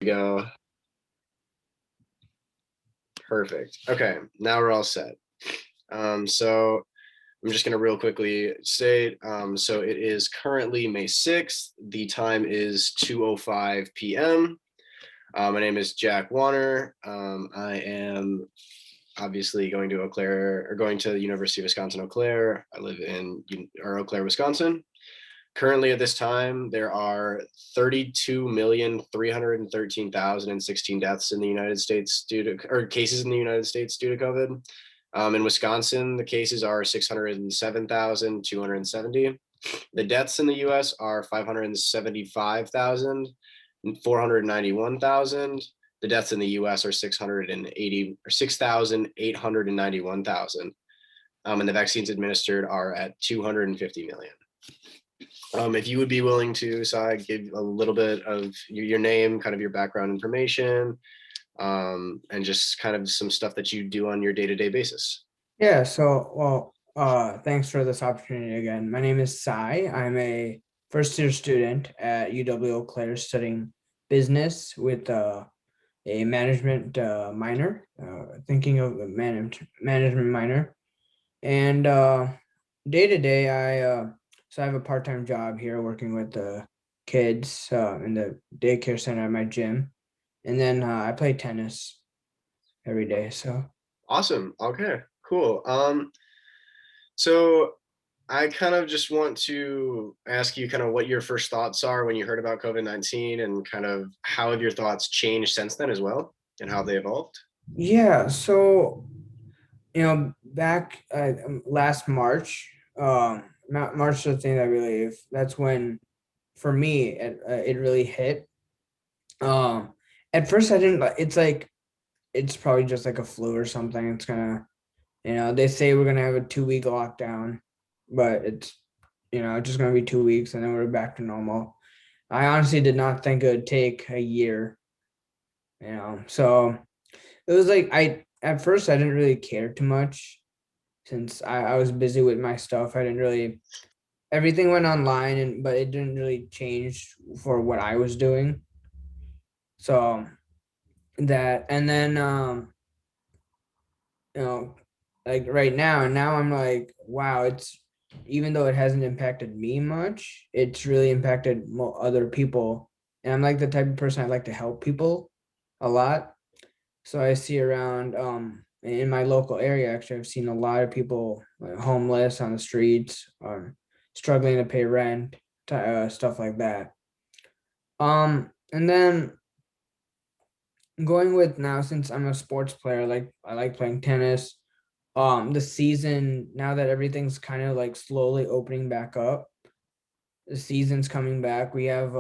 Go. Perfect. Okay, now we're all set. So I'm just gonna real quickly state. So it is currently May 6th. The time is 2:05 p.m. My name is Jack Warner. I am obviously going to Eau Claire or going to the University of Wisconsin Eau Claire. I live in Eau Claire, Wisconsin. Currently, at this time, there are 32,313,016 deaths in the United States due to, or cases in the United States due to COVID. In Wisconsin, the cases are 607,270. The deaths in the US are 575,491,000. The deaths in the US are 680 or 6,891,000. And the vaccines administered are at 250 million. If you would be willing to, Sai, give a little bit of your name, kind of your background information, and just kind of some stuff that you do on your day-to-day basis. Yeah, thanks for this opportunity again. My name is Sai. I'm a first year student at UW Eau Claire studying business with a management minor, thinking of a management minor. And day to day, I have a part-time job here working with the kids in the daycare center at my gym. And then I play tennis every day. So Awesome. Okay, cool. So I kind of just want to ask you kind of what your first thoughts are when you heard about COVID-19 and kind of how have your thoughts changed since then as well and how they evolved? yeah, so back last March, not March 15th, I believe. That's when, for me, it really hit. Um, at first, I didn't. It's like it's probably just like a flu or something. It's gonna, they say we're gonna have a 2 week lockdown, but it's just gonna be 2 weeks and then we're back to normal. I honestly did not think it would take a year. So it was like at first I didn't really care too much since I was busy with my stuff. I didn't really everything went online but it didn't really change for what I was doing. So that and then you know like right now and now I'm like, wow, it's even though it hasn't impacted me much, it's really impacted other people. And I'm like the type of person I like to help people a lot. So I see around in my local area, actually, I've seen a lot of people like, homeless on the streets, struggling to pay rent, stuff like that. And then going with now, since I'm a sports player, like I like playing tennis. The season now that everything's kind of like slowly opening back up, the season's coming back. We have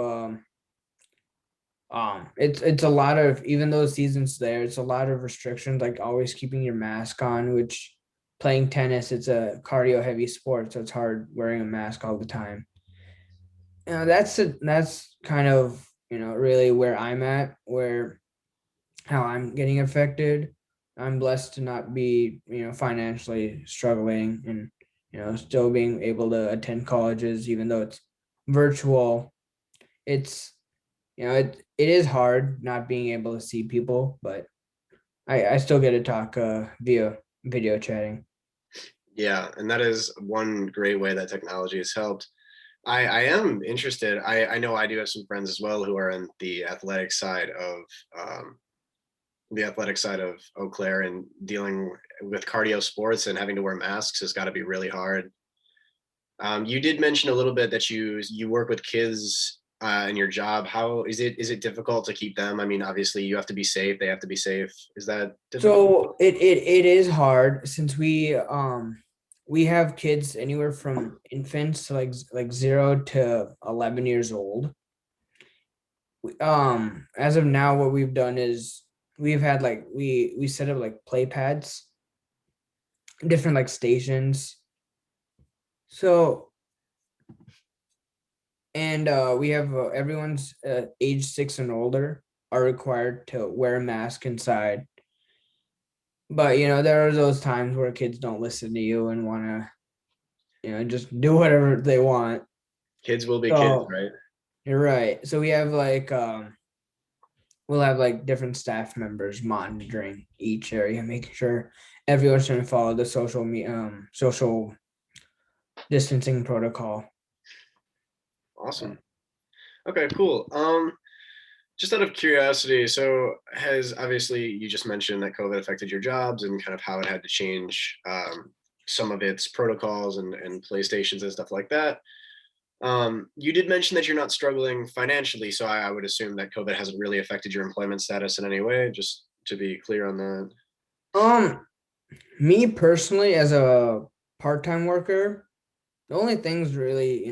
it's a lot of, even though the season's there, it's a lot of restrictions, like always keeping your mask on, which playing tennis, it's a cardio heavy sport, so it's hard wearing a mask all the time. That's kind of, really where I'm at, where how I'm getting affected. I'm blessed to not be, financially struggling and, still being able to attend colleges, even though it's virtual. It's it is hard not being able to see people, but I still get to talk via video chatting. Yeah, and that is one great way that technology has helped. I am interested. I know I do have some friends as well who are in um, the athletic side of Eau Claire, and dealing with cardio sports and having to wear masks has got to be really hard. You did mention a little bit that you work with kids in your job. How is it difficult to keep them? I mean, obviously you have to be safe. They have to be safe. Is that difficult? So it is hard since we have kids anywhere from infants to like 0 to 11 years old. As of now, what we've done is we've had like we set up like play pads, different like stations. So and we have everyone's age 6 and older are required to wear a mask inside. But there are those times where kids don't listen to you and want to just do whatever they want. Kids will be kids, So right? you're right. So we have like we'll have like different staff members monitoring each area, making sure everyone's trying to follow the social distancing protocol. Awesome. Okay, cool. Just out of curiosity, so has obviously you just mentioned that COVID affected your jobs and kind of how it had to change some of its protocols and PlayStations and stuff like that. You did mention that you're not struggling financially, so I would assume that COVID hasn't really affected your employment status in any way, just to be clear on that. Um, Me personally, as a part-time worker, the only things really,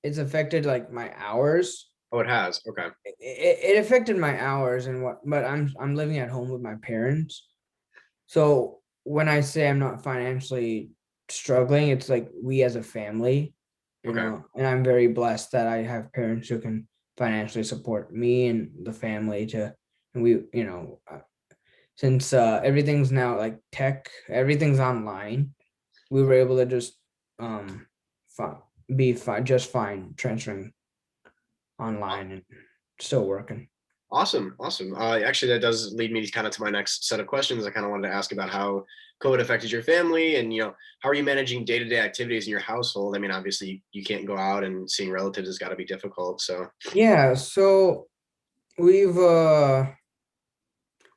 it's affected like my hours. Oh, it has. Okay. It affected my hours and what, but I'm living at home with my parents. So when I say I'm not financially struggling, it's like we as a family, Okay. and I'm very blessed that I have parents who can financially support me and the family and we, since everything's now like tech, everything's online, we were able to just um fi- be fine, just fine transferring online and still working. Awesome, awesome. Actually, that does lead me kind of to my next set of questions. I kind of wanted to ask about how COVID affected your family, and how are you managing day-to-day activities in your household? I mean, obviously, you can't go out, and seeing relatives has got to be difficult. So, Yeah, so we've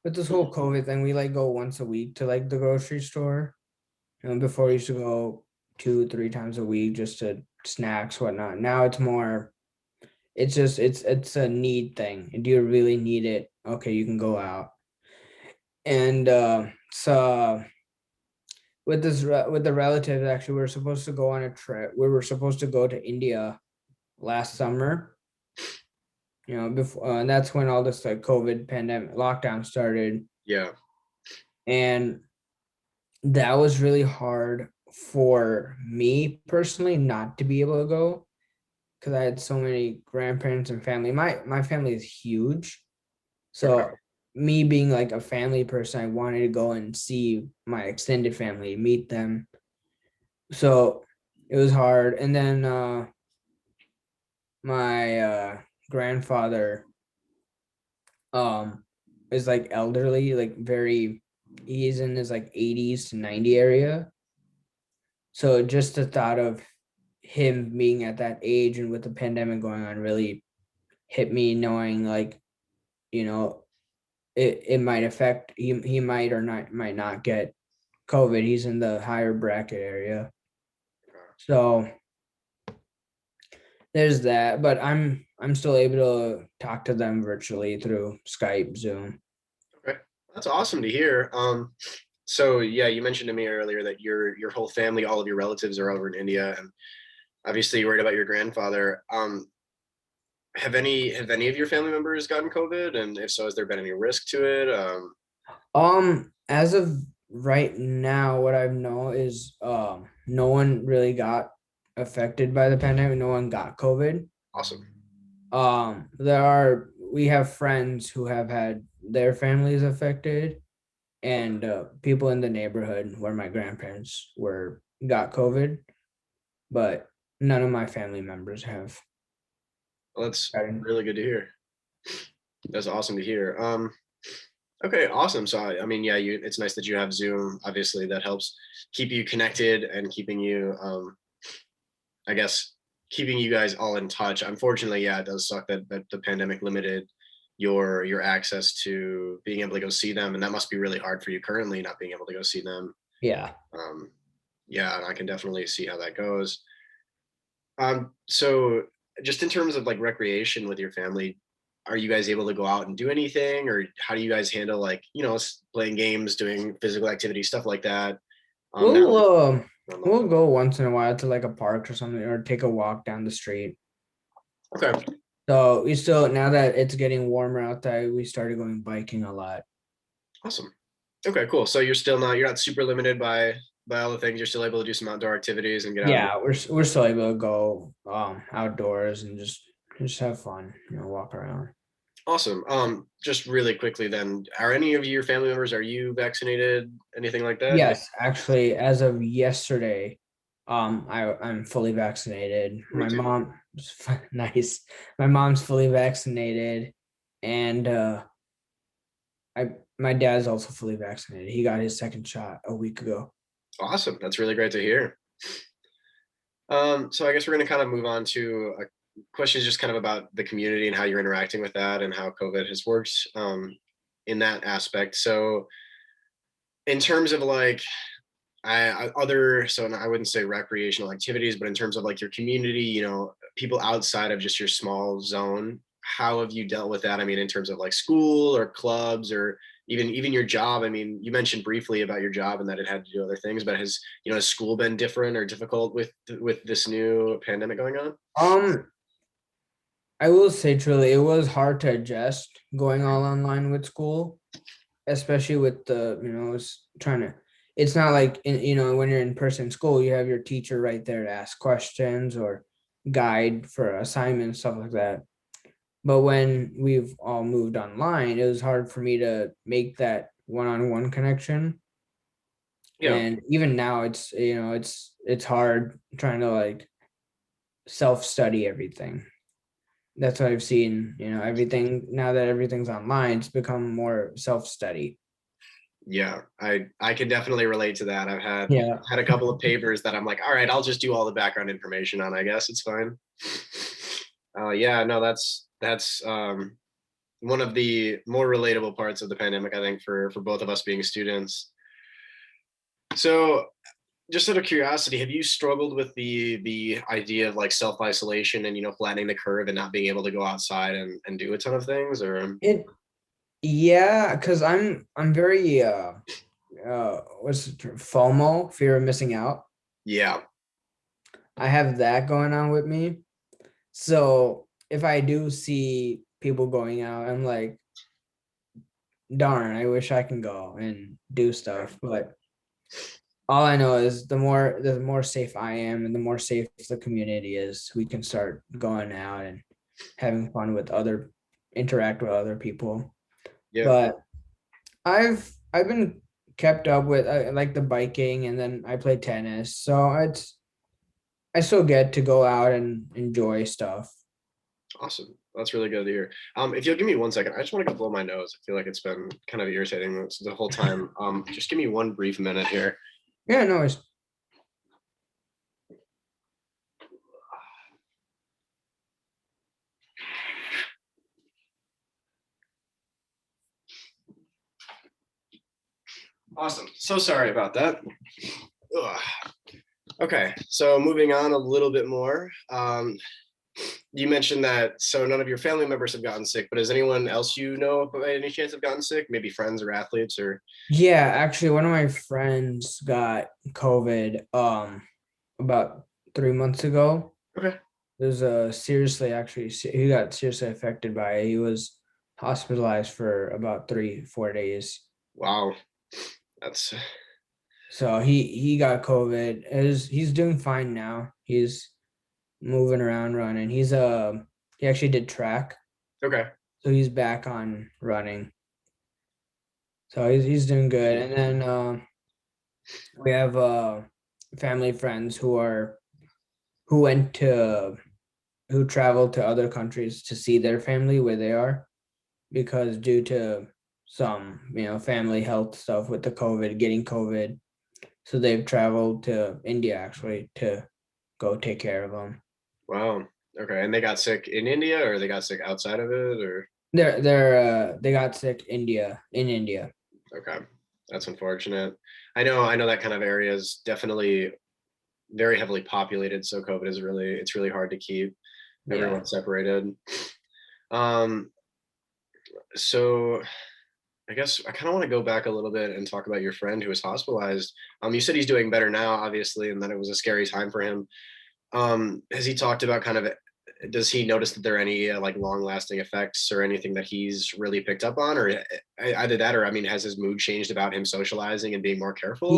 with this whole COVID thing, we like go once a week to like the grocery store. Before we used to go 2, 3 times a week just to snacks, whatnot. Now it's more, it's a need thing. Do you really need it? Okay, you can go out. And so with the relatives, actually, we were supposed to go on a trip. We were supposed to go to India last summer. Before and that's when all this like COVID pandemic lockdown started, yeah, and that was really hard for me personally not to be able to go because I had so many grandparents and family. My family is huge, okay, so me being like a family person, I wanted to go and see my extended family, meet them. So it was hard. And then my grandfather um is like elderly, like very, he's in his like 80s to 90 area. So just the thought of him being at that age and with the pandemic going on really hit me, knowing like, you know, it might affect, he might or not might not get COVID. He's in the higher bracket area. So there's that, but I'm still able to talk to them virtually through Skype, Zoom. okay. That's awesome to hear. So yeah, you mentioned to me earlier that your whole family, all of your relatives are over in India, and obviously you're worried about your grandfather. Have any of your family members gotten COVID, and if so, has there been any risk to it? As of right now, what I know is no one really got affected by the pandemic. No one got COVID. Awesome. We have friends who have had their families affected, and people in the neighborhood where my grandparents were got COVID, but none of my family members have Well, that's gotten. really good to hear. That's awesome to hear. Okay, awesome. So I mean, yeah, it's nice that you have Zoom. Obviously, that helps keep you connected and keeping you, I guess, keeping you guys all in touch. Unfortunately, yeah, it does suck that the pandemic limited your access to being able to go see them, and that must be really hard for you currently not being able to go see them. Yeah. Um, yeah, and I can definitely see how that goes. So just in terms of like recreation with your family, are you guys able to go out and do anything, or how do you guys handle like playing games, doing physical activity, stuff like that? Now We'll we're on we'll lockdown. go once in a while to like a park or something, or take a walk down the street. Okay, So we still, now that it's getting warmer outside, we started going biking a lot. awesome. Okay, cool. So you're not super limited by all the things. You're still able to do some outdoor activities and get out. Yeah, we're still able to go outdoors and just have fun, walk around. Awesome. Just really quickly then, are any of your family members, are you vaccinated? Anything like that? Yes, actually, as of yesterday, I'm fully vaccinated. Me My too. mom, nice. My mom's fully vaccinated. and my dad's also fully vaccinated. He got his second shot a week ago. Awesome. That's really great to hear. So I guess we're going to kind of move on to a question just kind of about the community and how you're interacting with that and how COVID has worked in that aspect. So in terms of like other, so I wouldn't say recreational activities, but in terms of like your community, people outside of just your small zone, how have you dealt with that? I mean, in terms of like school or clubs or even your job. I mean, you mentioned briefly about your job and that it had to do other things, but has school been different or difficult with this new pandemic going on? Um, I will say truly, it was hard to adjust going all online with school, especially with it's trying to. It's not like when you're in person school, you have your teacher right there to ask questions or guide for assignments, stuff like that. But when we've all moved online, it was hard for me to make that one-on-one connection. Yeah. And even now, it's hard trying to like self-study everything. That's what I've seen. Everything now that everything's online, it's become more self-study. Yeah, I can definitely relate to that. I've Yeah. had a couple of papers that I'm like, all right, I'll just do all the background information on. I guess it's fine. Yeah, no, that's one of the more relatable parts of the pandemic, I think, for both of us being students. So, just out of curiosity, have you struggled with the idea of like self isolation and flattening the curve and not being able to go outside and do a ton of things, or? It Yeah, because I'm very what's the term? FOMO, fear of missing out. Yeah, I have that going on with me. So if I do see people going out, I'm like, darn, I wish I can go and do stuff. But all I know is the more safe I am and the more safe the community is, we can start going out and having fun with interact with other people. yeah. But I've been kept up with, I like the biking, and then I play tennis. So I still get to go out and enjoy stuff. Awesome. That's really good to hear. If you'll give me 1 second, I just want to go blow my nose. I feel like it's been kind of irritating the whole time. Just give me one brief minute here. Yeah, no, it's Awesome. So sorry about that. Ugh. Okay, so moving on a little bit more. You mentioned that so none of your family members have gotten sick, but has anyone else by any chance have gotten sick? Maybe friends or athletes or? yeah, actually one of my friends got COVID about 3 months ago. Okay. It was he got seriously affected by it. He was hospitalized for about 3-4 days. Wow. That's So he got COVID. He's doing fine now. He's moving around, running. He actually did track, okay. so he's back on running. So he's doing good. And then we have family friends who went to who traveled to other countries to see their family where they are, because due to some family health stuff with the COVID, getting COVID, so they've traveled to India actually to go take care of them. Wow. Okay. And they got sick in India or they got sick outside of it or? They got sick in India. Okay. That's unfortunate. I know that kind of area is definitely very heavily populated. So COVID it's really hard to keep Yeah. everyone separated. Um, so I guess I kind of want to go back a little bit and talk about your friend who was hospitalized. You said he's doing better now, obviously, and that it was a scary time for him. Has he talked about does he notice that there are any like long lasting effects or anything that he's really picked up on, or either that, or I mean, has his mood changed about him socializing and being more careful?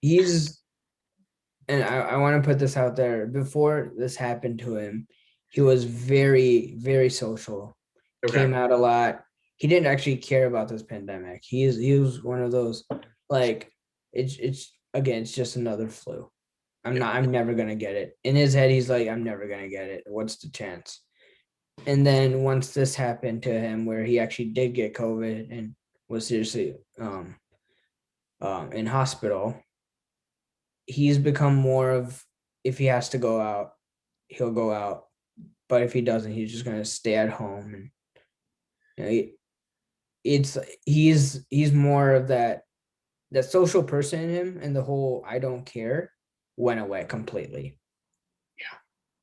He's and I want to put this out there. Before this happened to him, he was very, very social, Okay. came out a lot. He didn't actually care about this pandemic. He was one of those, like, it's again, it's just another flu. Yeah. I'm never gonna get it. In his head, he's like, I'm never gonna get it. What's the chance? And then once this happened to him, where he actually did get COVID and was seriously in hospital, he's become more of, if he has to go out, he'll go out. But if he doesn't, he's just gonna stay at home. And you know, it's he's more of that social person in him, and the whole I don't care went away completely. Yeah.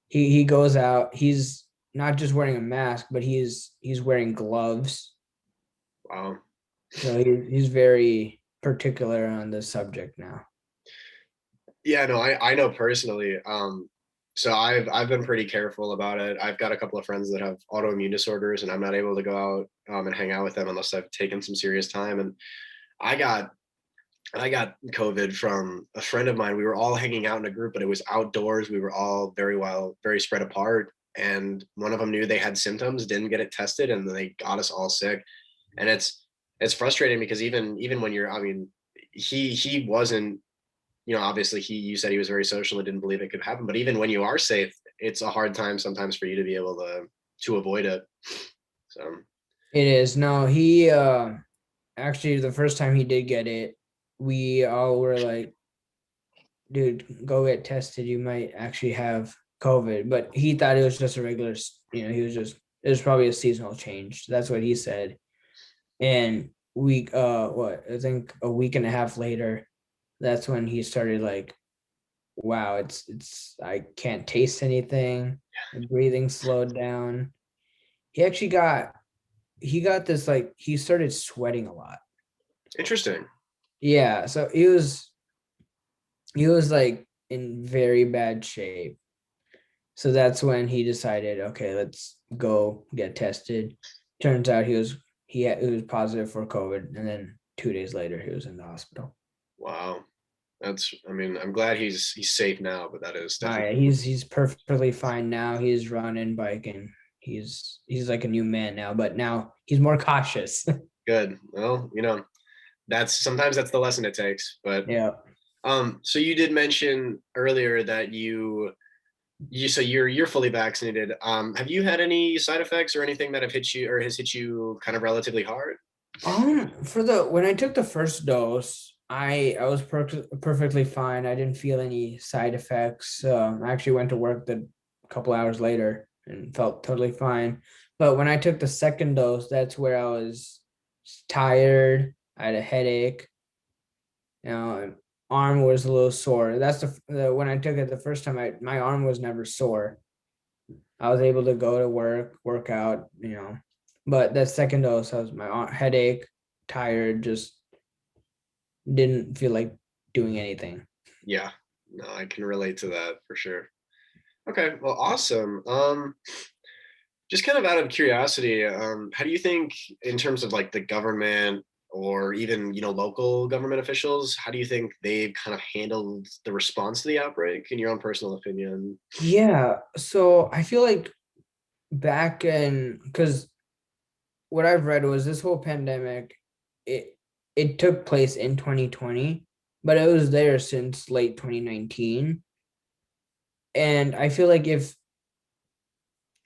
He goes out. He's not just wearing a mask, but he's wearing gloves. Wow. So he's very particular on this subject now. Yeah, no, I know personally. So I've been pretty careful about it. I've got a couple of friends that have autoimmune disorders, and I'm not able to go out and hang out with them unless I've taken some serious time. And I got I got COVID from a friend of mine. We were all hanging out in a group, but it was outdoors. We were all very spread apart. And one of them knew they had symptoms, didn't get it tested, and they got us all sick. And it's frustrating because even when you're, I mean, he wasn't, obviously you said he was very social and didn't believe it could happen. But even when you are safe, it's a hard time sometimes for you to be able to avoid it. So It is. No, he actually the first time he did get it, we all were like, dude, go get tested. You might actually have COVID. But he thought it was just a regular, he was just, it was probably a seasonal change. That's what he said. And what, I think a week and a half later, that's when he started like, wow, I can't taste anything. My breathing slowed down. He actually got this, like, he started sweating a lot. interesting. Yeah. So he was like in very bad shape. So that's when he decided, okay, let's go get tested. Turns out he was positive for COVID, and then 2 days later he was in the hospital. Wow. I mean, I'm glad he's safe now, but that is Oh yeah, definitely he's perfectly fine now. He's running, biking. He's like a new man now, but now he's more cautious. good. Well, that's the lesson it takes. But Yeah. so you did mention earlier that so you're fully vaccinated. Have you had any side effects or anything that have hit you or has hit you kind of relatively hard? For the when I took the first dose, I was perfectly fine. I didn't feel any side effects. I actually went to work the couple hours later and felt totally fine. But when I took the second dose, that's where I was tired. I had a headache. You know, arm was a little sore. That's when I took it the first time. My arm was never sore. I was able to go to work out. But that second dose, I was my headache, tired, just didn't feel like doing anything. Yeah, no, I can relate to that for sure. Okay, well, awesome. Just kind of out of curiosity, how do you think, in terms of like the government or even local government officials, how do you think they've kind of handled the response to the outbreak, in your own personal opinion? Yeah, so I feel like back in because what I've read was this whole pandemic, it it took place in 2020, but it was there since late 2019. And I feel like if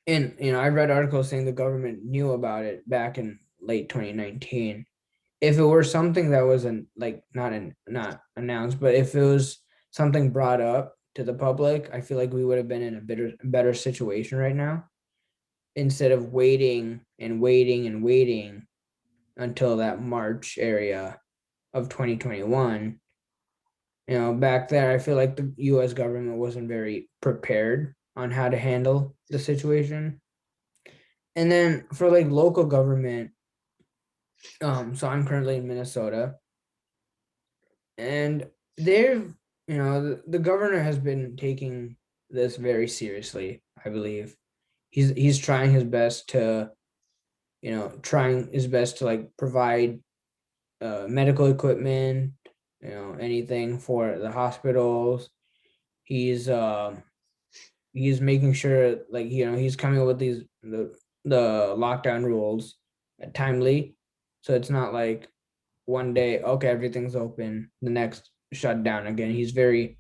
and I read articles saying the government knew about it back in late 2019. If it were something that wasn't like not announced, but if it was something brought up to the public, I feel like we would have been in a better situation right now, instead of waiting and waiting and waiting until that March area of 2021. Back there, I feel like the US government wasn't very prepared on how to handle the situation. And then for like local government, so I'm currently in Minnesota, and they've, the governor has been taking this very seriously, I believe. He's trying his best to, like provide medical equipment, anything for the hospitals. He's he's making sure, like, he's coming up with the lockdown rules timely, so it's not like one day, okay, everything's open, the next shut down again. He's very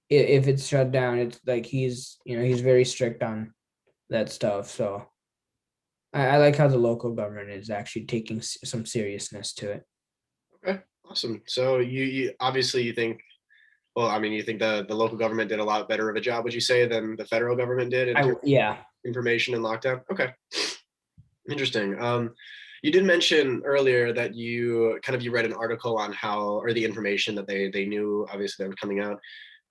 if it's shut down, it's like he's very strict on that stuff. So I like how the local government is actually taking some seriousness to it. Okay, awesome. So you obviously you think, well, I mean, you think the local government did a lot better of a job, would you say, than the federal government did in terms Yeah. of information and lockdown? Okay, interesting. You did mention earlier that you read an article on how, or the information that they knew obviously that were coming out.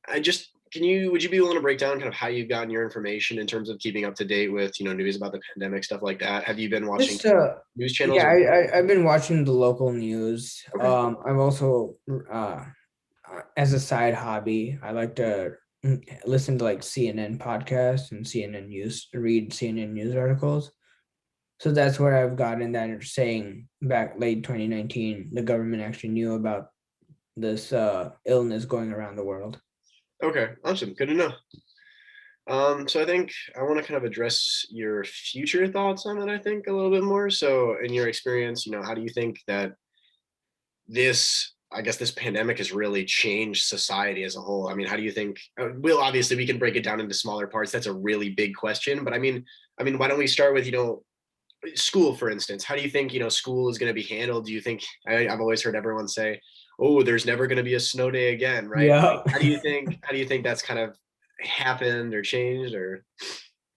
I just would you be willing to break down kind of how you've gotten your information in terms of keeping up to date with news about the pandemic, stuff like that? Have you been watching Just news channels yeah, or? I've been watching the local news. Okay. I've also as a side hobby, I like to listen to like CNN podcasts and CNN news, read CNN news articles. So that's where I've gotten that saying back late 2019, the government actually knew about this illness going around the world. Okay, awesome. Good to know. So I think I want to kind of address your future thoughts on it, I think, a little bit more. So in your experience, how do you think that I guess this pandemic has really changed society as a whole? I mean, how do you think, well, obviously we can break it down into smaller parts. That's a really big question, but I mean, why don't we start with, school, for instance? How do you think, school is going to be handled? Do you think, I've always heard everyone say, oh, there's never going to be a snow day again, right? Yeah. How do you think that's kind of happened or changed or?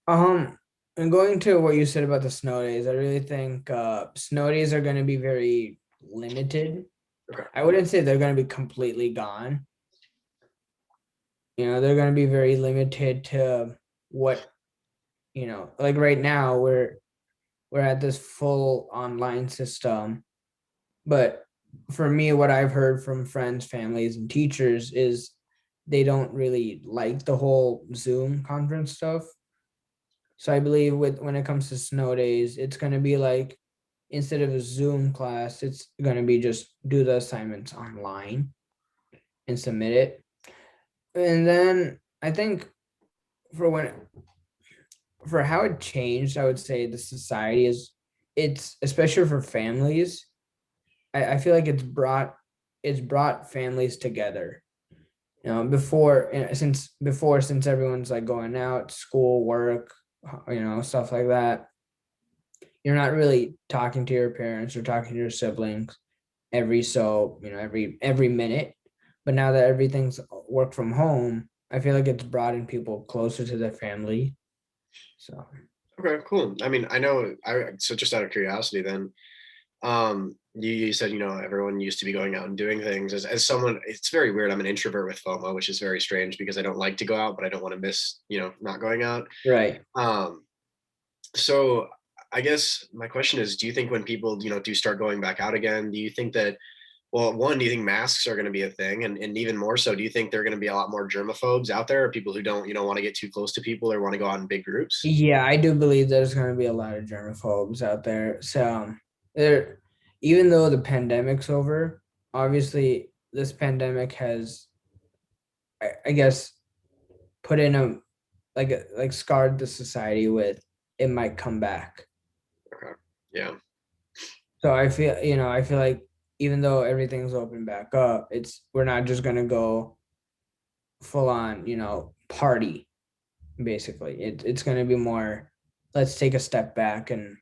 Um, and going to what you said about the snow days, I really think snow days are going to be very limited. Okay. I wouldn't say they're going to be completely gone. They're going to be very limited to what, like right now we're at this full online system. But for me, what I've heard from friends, families, and teachers is they don't really like the whole Zoom conference stuff. So I believe when it comes to snow days, it's going to be like instead of a Zoom class, it's going to be just do the assignments online and submit it. And then I think for when for how it changed, I would say the society is it's especially for families. I feel like it's brought families together. Since everyone's like going out, school, work, stuff like that. You're not really talking to your parents or talking to your siblings every minute. But now that everything's work from home, I feel like it's brought people closer to their family. So Okay, cool. I mean, I know so just out of curiosity then, you said, everyone used to be going out and doing things. As someone, it's very weird. I'm an introvert with FOMO, which is very strange because I don't like to go out, but I don't want to miss, not going out. right. Um, so I guess my question is, do you think when people, do start going back out again, do you think that, well, one, do you think masks are going to be a thing? And even more so, do you think there are going to be a lot more germaphobes out there, or people who don't, want to get too close to people or want to go out in big groups? Yeah, I do believe there's going to be a lot of germaphobes out there. So there, even though the pandemic's over, obviously this pandemic has, I guess, put in like scarred the society with it might come back. Okay. Yeah. So I feel like even though everything's open back up, we're not just gonna go full on, party. Basically, it's gonna be more. Let's take a step back and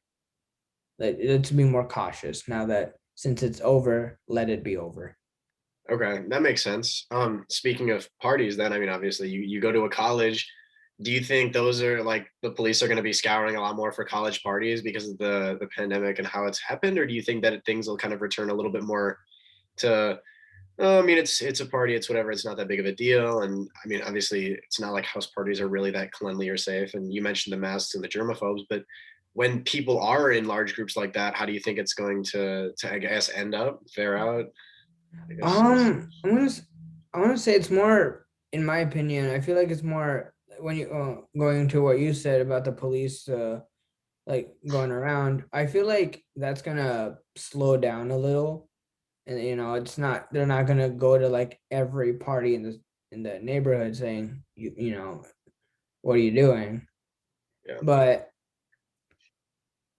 let's be more cautious now that since it's over, let it be over. Okay, that makes sense. Speaking of parties, then I mean, obviously, you go to a college. Do you think those are like the police are going to be scouring a lot more for college parties because of the pandemic and how it's happened, or do you think that things will kind of return a little bit more to? I mean, it's a party, it's whatever, it's not that big of a deal, and I mean, obviously, it's not like house parties are really that cleanly or safe. And you mentioned the masks and the germaphobes, but when people are in large groups like that, how do you think it's going to I guess end up, fare out? I guess. I'm gonna I want to say it's more, in my opinion. I feel like it's more when you going into what you said about the police like going around. I feel like that's gonna slow down a little, and it's not they're not gonna go to like every party in the neighborhood saying what are you doing, Yeah. but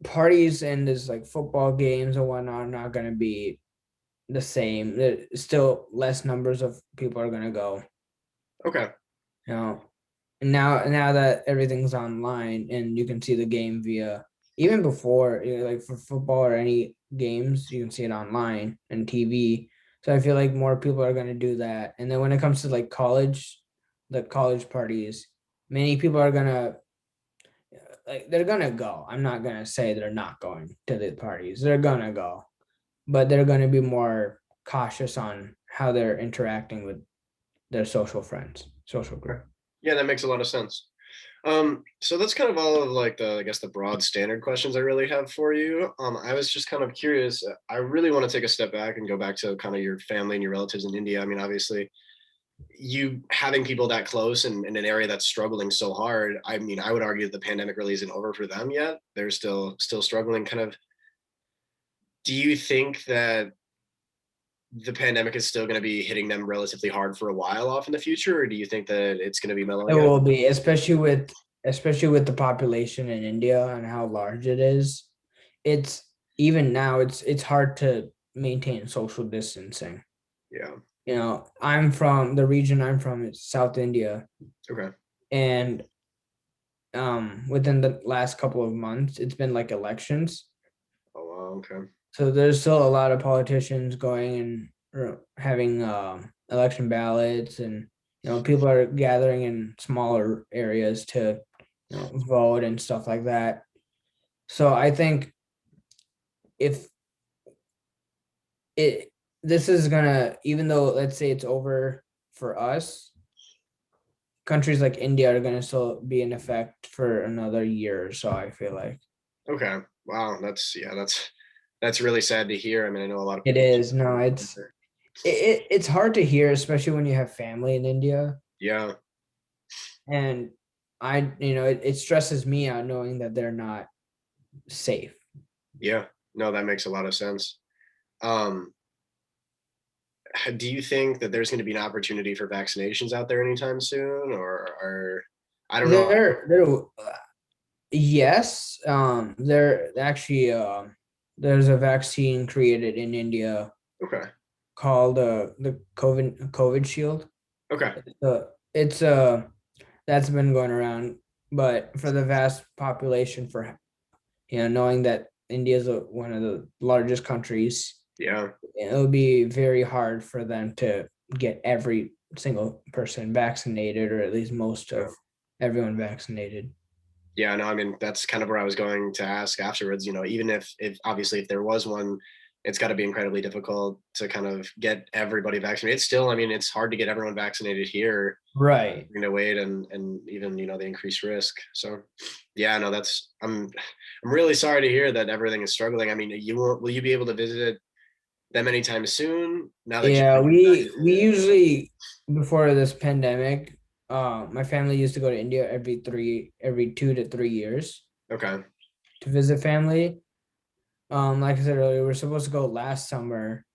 parties and there's like football games and whatnot are not gonna be the same. There's still less numbers of people are gonna go. Okay. You know, And now that everything's online and you can see the game via, even before, like for football or any games, you can see it online and TV. So I feel like more people are going to do that. And then when it comes to like college, the college parties, many people are going to, like, they're going to go. I'm not going to say they're not going to the parties. They're going to go, but they're going to be more cautious on how they're interacting with their social friends, social Okay. group. Yeah, that makes a lot of sense. So that's kind of all of like the, I guess the broad standard questions I really have for you. I was just kind of curious. I really want to take a step back and go back to kind of your family and your relatives in India. I mean, obviously, you having people that close and in an area that's struggling so hard. I mean, I would argue that the pandemic really isn't over for them yet. They're still struggling. Kind of. Do you think that the pandemic is still going to be hitting them relatively hard for a while off in the future, or do you think that it's going to be It mellowing out? will be, especially with the population in India and how large it is. It's even now it's hard to maintain social distancing. Yeah. I'm from the region I'm from is South India, Okay. and within the last couple of months, it's been like elections. Oh wow. Okay. So there's still a lot of politicians going and having election ballots, and people are gathering in smaller areas to vote and stuff like that. So I think if it this is gonna, even though let's say it's over for us, countries like India are gonna still be in effect for another year or so, I feel like. Okay. Wow. That's yeah. That's really sad to hear. I mean, I know a lot of It people. is. No, it's hard to hear, especially when you have family in India. Yeah. And it stresses me out knowing that they're not safe. Yeah. No, that makes a lot of sense. Um, do you think that there's going to be an opportunity for vaccinations out there anytime soon, or I don't know. There, yes, there actually, there's a vaccine created in India Okay. called the COVID shield. Okay. It's that's been going around, but for the vast population, for knowing that India is one of the largest countries, Yeah. it would be very hard for them to get every single person vaccinated, or at least most Yeah. of everyone vaccinated. Yeah, no, I mean that's kind of where I was going to ask afterwards. Even if obviously if there was one, it's got to be incredibly difficult to kind of get everybody vaccinated. It's still, I mean, it's hard to get everyone vaccinated here. Right. Wait and even the increased risk. So, yeah, no, that's I'm really sorry to hear that everything is struggling. I mean, will you be able to visit them anytime soon now that Yeah, you? we usually, before this pandemic, my family used to go to India every 2 to 3 years Okay. to visit family. Like I said earlier, we were supposed to go last summer.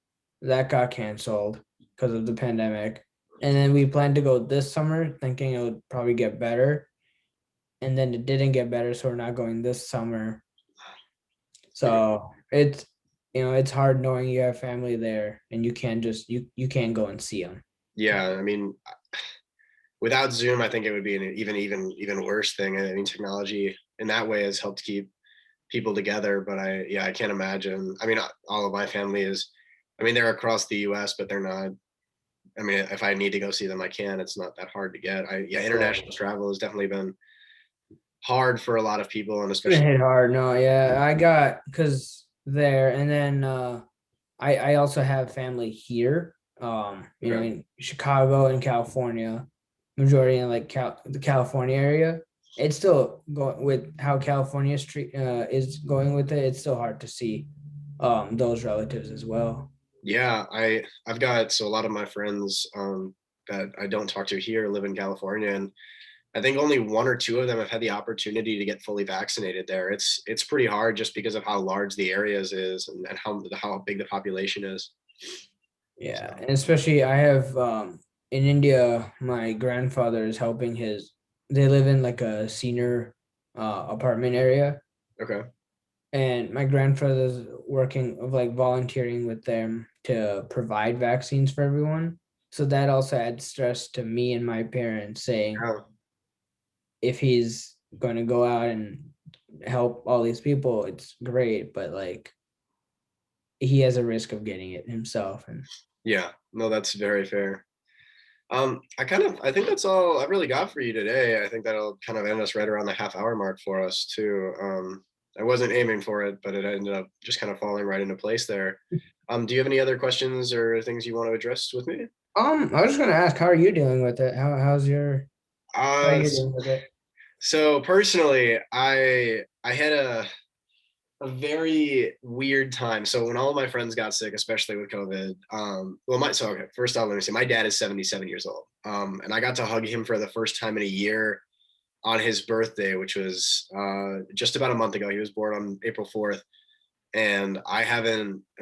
That got canceled because of the pandemic. And then we planned to go this summer, thinking it would probably get better. And then it didn't get better, so we're not going this summer. So it's hard knowing you have family there and you can't just you can't go and see them. Yeah, I mean, without Zoom, I think it would be an even worse thing. I mean, technology in that way has helped keep people together, but I can't imagine. I mean, all of my family is, I mean, they're across the U.S., but they're not. I mean, if I need to go see them, I can. It's not that hard to get. Yeah, international travel has definitely been hard for a lot of people, and It's gonna especially hit hard. No, yeah, I got because there, and then I also have family here. okay, In Chicago and California, majority in like the California area. It's still going with how California street is going with it. It's still hard to see those relatives as well. yeah, I've got so a lot of my friends that I don't talk to here live in California, and I think only one or two of them have had the opportunity to get fully vaccinated there. It's pretty hard just because of how large the areas is and how big the population is. Yeah, So and especially I have in India, my grandfather is helping his. They live in like a senior apartment area, okay. and my grandfather's working of like volunteering with them to provide vaccines for everyone. So that also adds stress to me and my parents, saying, Yeah. if he's going to go out and help all these people, it's great, but like he has a risk of getting it himself. And Yeah, no, that's very fair. I think that's all I really got for you today. I think that'll kind of end us right around the half-hour mark for us too. I wasn't aiming for it, but it ended up just kind of falling right into place there. Do you have any other questions or things you want to address with me? I was just gonna ask, how are you dealing with it? How are Uh, you dealing with it? so personally, I had a very weird time. So when all of my friends got sick, especially with COVID, okay, first off, let me say my dad is 77 years old. And I got to hug him for the first time in a year on his birthday, which was just about a month ago. He was born on April 4th. And I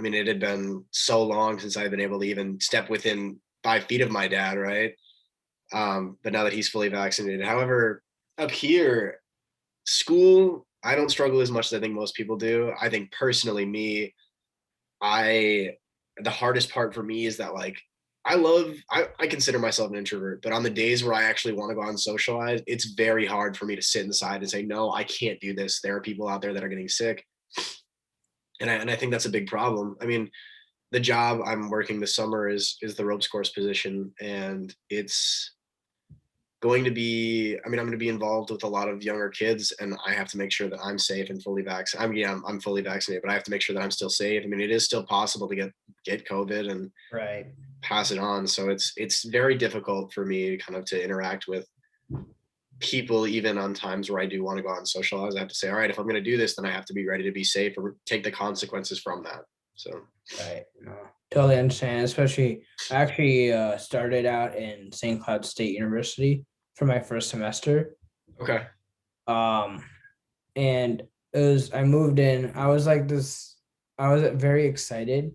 mean, it had been so long since I've been able to even step within 5 feet of my dad, right? But now that he's fully vaccinated. However, up here, school, I don't struggle as much as I think most people do. I think personally, I the hardest part for me is that like I consider myself an introvert, but on the days where I actually want to go out and socialize, it's very hard for me to sit inside and say, no, I can't do this. There are people out there that are getting sick. And I think that's a big problem. I mean, the job I'm working this summer is the ropes course position, and it's going to be, I mean, I'm going to be involved with a lot of younger kids, and I have to make sure that I'm safe and fully vaccinated. I mean, yeah, I'm fully vaccinated, but I have to make sure that I'm still safe. I mean, it is still possible to get COVID and Right. pass it on. So it's very difficult for me kind of to interact with people, even on times where I do want to go out and socialize. I have to say, all right, if I'm going to do this, then I have to be ready to be safe or take the consequences from that. So Right. No, totally understand. Especially, I actually started out in St. Cloud State University for my first semester. okay, Um, and I moved in. I was like this. I was very excited,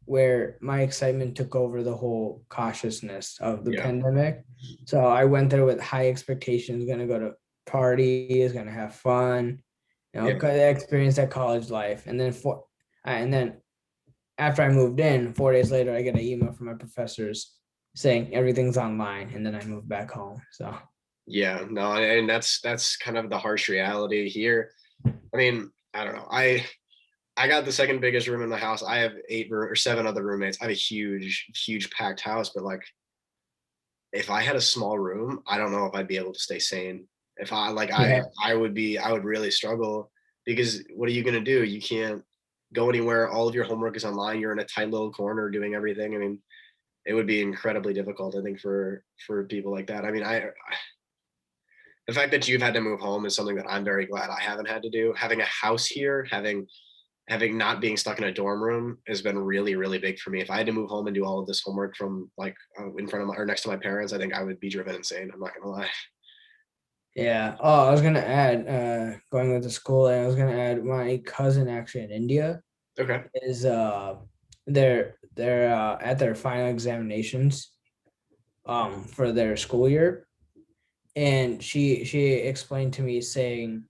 where my excitement took over the whole cautiousness of the yeah, pandemic. So I went there with high expectations. Gonna go to parties. Gonna have fun. yeah, Experience that college life, and then after I moved in, 4 days later, I get an email from my professors saying everything's online, and then I moved back home. So yeah. No, and that's kind of the harsh reality here. I mean, I don't know. I got the second biggest room in the house. I have or seven other roommates. I have a huge packed house, but like if I had a small room, I don't know if I'd be able to stay sane. If I like yeah, I would really struggle because what are you gonna do? You can't go anywhere. All of your homework is online. You're in a tight little corner doing everything. I mean, it would be incredibly difficult, I think, for people like that. I mean, the fact that you've had to move home is something that I'm very glad I haven't had to do. Having a house here, having not being stuck in a dorm room has been really big for me. If I had to move home and do all of this homework from like in front of my or next to my parents, I think I would be driven insane. I'm not gonna lie. yeah. Oh, I was gonna add, going with the school, and I was gonna add my cousin actually in India Okay. is they're at their final examinations for their school year, and she explained to me saying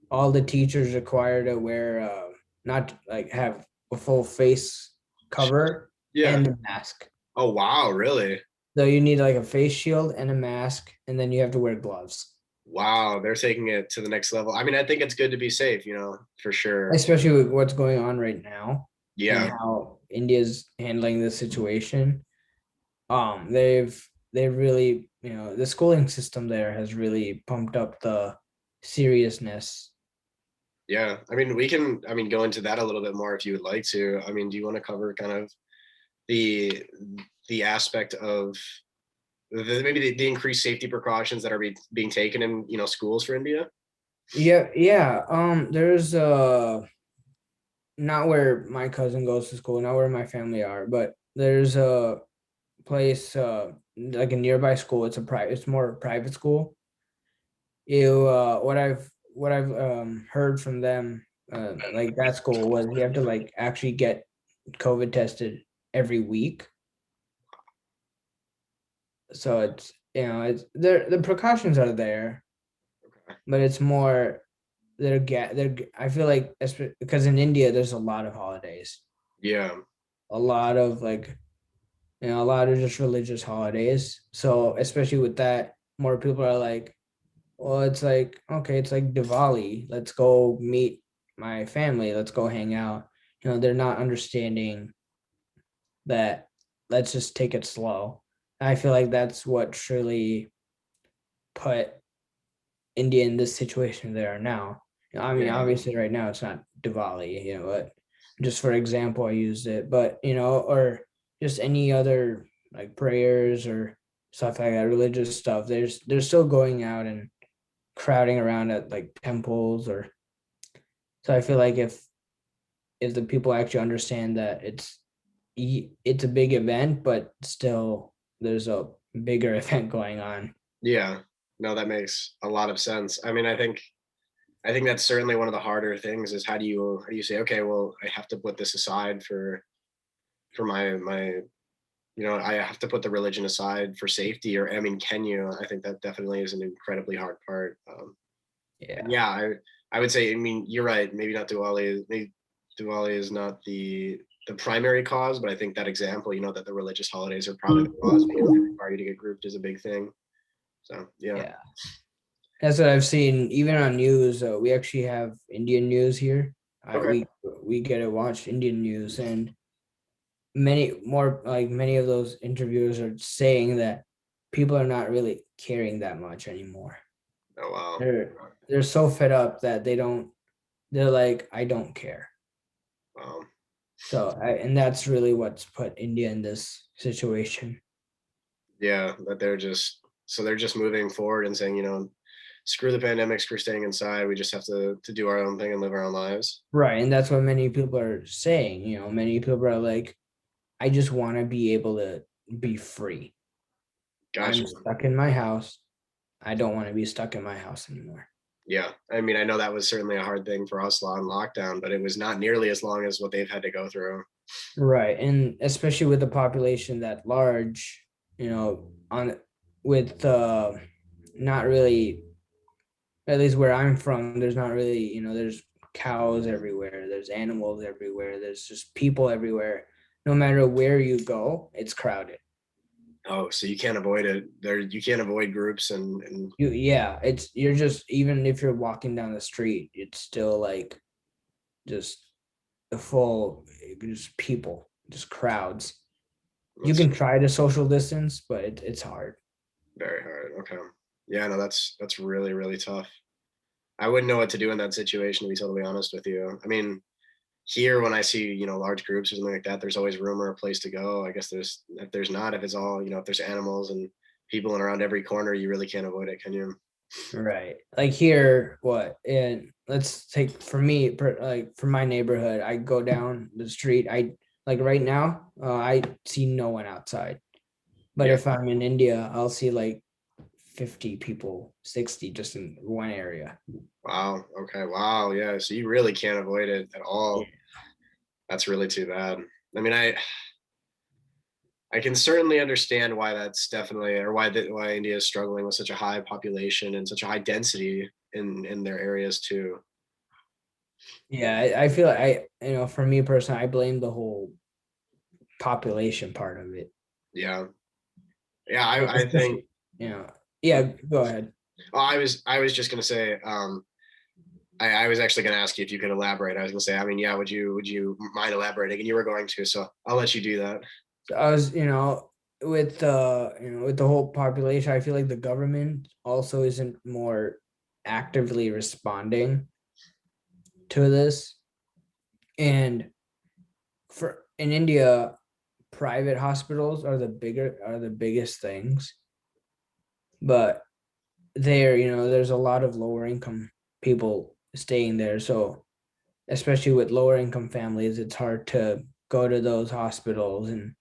all the teachers require to wear not like have a full face cover Yeah. and a mask. Oh wow, really? So you need like a face shield and a mask, and then you have to wear gloves. Wow, they're taking it to the next level. I mean, I think it's good to be safe, for sure. Especially with what's going on right now and Yeah. how India's handling the situation. They've really, the schooling system there has really pumped up the seriousness. Yeah. I mean, I mean, go into that a little bit more if you would like to. I mean, do you want to cover kind of the the aspect of maybe the increased safety precautions that are being taken in, schools for India? Yeah, yeah. There's not where my cousin goes to school, not where my family are, but there's a place like a nearby school. It's more private school. What I've heard from them, like that school was you have to like actually get COVID tested every week. So it's there, the precautions are there, but it's more I feel like because in India there's a lot of holidays, Yeah. a lot of like, a lot of just religious holidays. So especially with that, more people are like, well, it's like, okay, it's like Diwali. Let's go meet my family. Let's go hang out. They're not understanding that let's just take it slow. I feel like that's what truly put India in this situation they are now. I mean, Yeah. obviously, right now it's not Diwali, but just for example, I used it. But or just any other like prayers or stuff like that, religious stuff. They're still going out and crowding around at like temples or. So I feel like if the people actually understand that it's a big event, but still there's a bigger event going on. Yeah. No, that makes a lot of sense. I mean, I think that's certainly one of the harder things is how do you say, okay, well, I have to put this aside for my I have to put the religion aside for safety, or I mean, can you? I think that definitely is an incredibly hard part. And Yeah. yeah, I would say, I mean, you're right. Maybe not Diwali. Maybe Diwali is not the primary cause, but I think that example, that the religious holidays are probably the cause because they require you to get grouped is a big thing. So yeah. Yeah. That's what I've seen even on news. We actually have Indian news here. Okay. We get to watch Indian news, and many of those interviewers are saying that people are not really caring that much anymore. Oh wow. They're so fed up that they're like, I don't care. Wow. And that's really what's put India in this situation. Yeah, that they're just moving forward and saying, screw the pandemic, screw staying inside. We just have to do our own thing and live our own lives. Right. And that's what many people are saying. Many people are like, I just want to be able to be free. Gotcha. I'm stuck in my house. I don't want to be stuck in my house anymore. Yeah. I mean, I know that was certainly a hard thing for us on lockdown, but it was not nearly as long as what they've had to go through. Right. And especially with the population that large, on with not really, at least where I'm from, there's not really, there's cows everywhere, there's animals everywhere, there's just people everywhere. No matter where you go, it's crowded. Oh, so you can't avoid it. You can't avoid groups and Yeah, you're just, even if you're walking down the street, it's still like just a full, just people, just crowds. You that's can try to social distance, but it's hard. very hard. Okay. Yeah, no, that's really, really tough. I wouldn't know what to do in that situation, to be totally honest with you. I mean, here when I see, large groups or something like that, there's always room or a place to go. I guess if there's not, if it's all, if there's animals and people in around every corner, you really can't avoid it, can you? Right. Like here, what? And let's take for me, like for my neighborhood, I go down the street. I like right now, I see no one outside. But Yeah. if I'm in India, I'll see like 50 people, 60 just in one area. Wow. Okay. Wow. Yeah. So you really can't avoid it at Yeah. all. That's really too bad. I mean, I can certainly understand why that's definitely, or why India is struggling with such a high population and such a high density in their areas too. Yeah, I feel like for me personally, I blame the whole population part of it. Yeah. Yeah. Like I think. especially, yeah, go ahead. Oh, I was just gonna say. I was actually gonna ask you if you could elaborate. I was gonna say. I mean, yeah. Would you mind elaborating? And you were going to, so I'll let you do that. I was, with the whole population, I feel like the government also isn't more actively responding to this. And for in India, private hospitals are the biggest things, but there's a lot of lower income people staying there. So especially with lower income families, it's hard to go to those hospitals and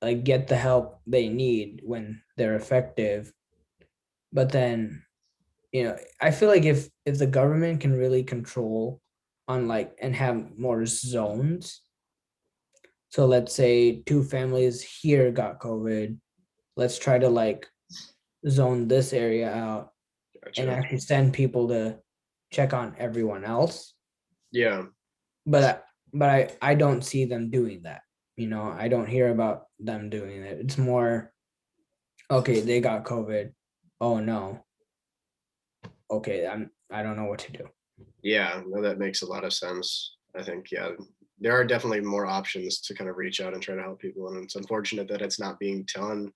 like get the help they need when they're effective. But then, I feel like if the government can really control on like and have more zones. So let's say two families here got COVID. Let's try to like zone this area out and Gotcha. actually send people to check on everyone else. Yeah. But I don't see them doing that. I don't hear about them doing it. It's more, okay, they got COVID. Oh no. okay, I don't know what to do. Yeah, no, that makes a lot of sense. I think, yeah, there are definitely more options to kind of reach out and try to help people. And it's unfortunate that it's not being done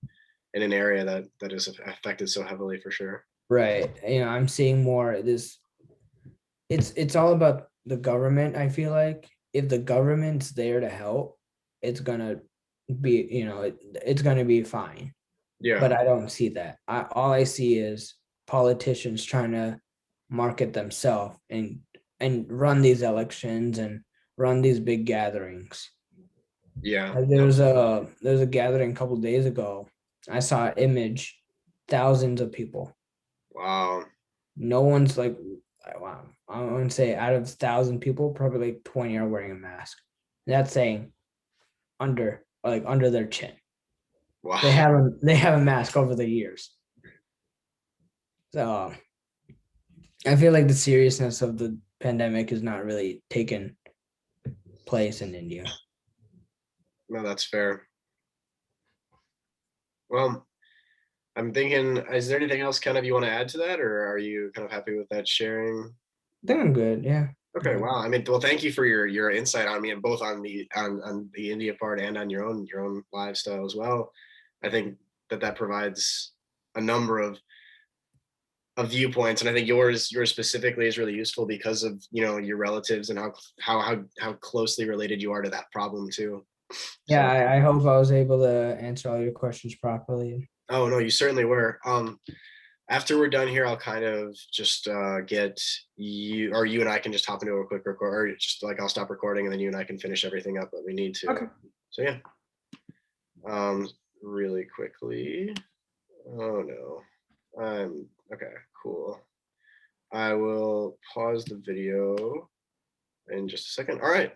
in an area that is affected so heavily for sure. Right. I'm seeing more this. It's all about the government. I feel like if the government's there to help, it's gonna be, it's gonna be fine. Yeah, But I don't see that. All I see is politicians trying to market themselves and run these elections and run these big gatherings. yeah. Like there was a gathering a couple days ago. I saw an image, thousands of people. Wow. No one's like, wow. I would say out of 1,000 people, probably like 20 are wearing a mask. That's saying under their chin. They Wow. have a mask over the years. So I feel like the seriousness of the pandemic is not really taken place in India. No, that's fair. Well, I'm thinking, is there anything else kind of you want to add to that, or are you kind of happy with that sharing? I think I'm good. Yeah. Okay, wow. I mean, well, thank you for your insight on me, and both on the India part and on your own lifestyle as well. I think that provides a number of viewpoints, and I think yours specifically is really useful because of your relatives and how closely related you are to that problem too. Yeah. So, I hope I was able to answer all your questions properly. oh no, you certainly were. After we're done here, I'll kind of just get you and I can just hop into a quick record, or just like I'll stop recording and then you and I can finish everything up that we need to. Okay. So yeah, um, really quickly. Oh no, I'm okay. Cool. I will pause the video in just a second. All right.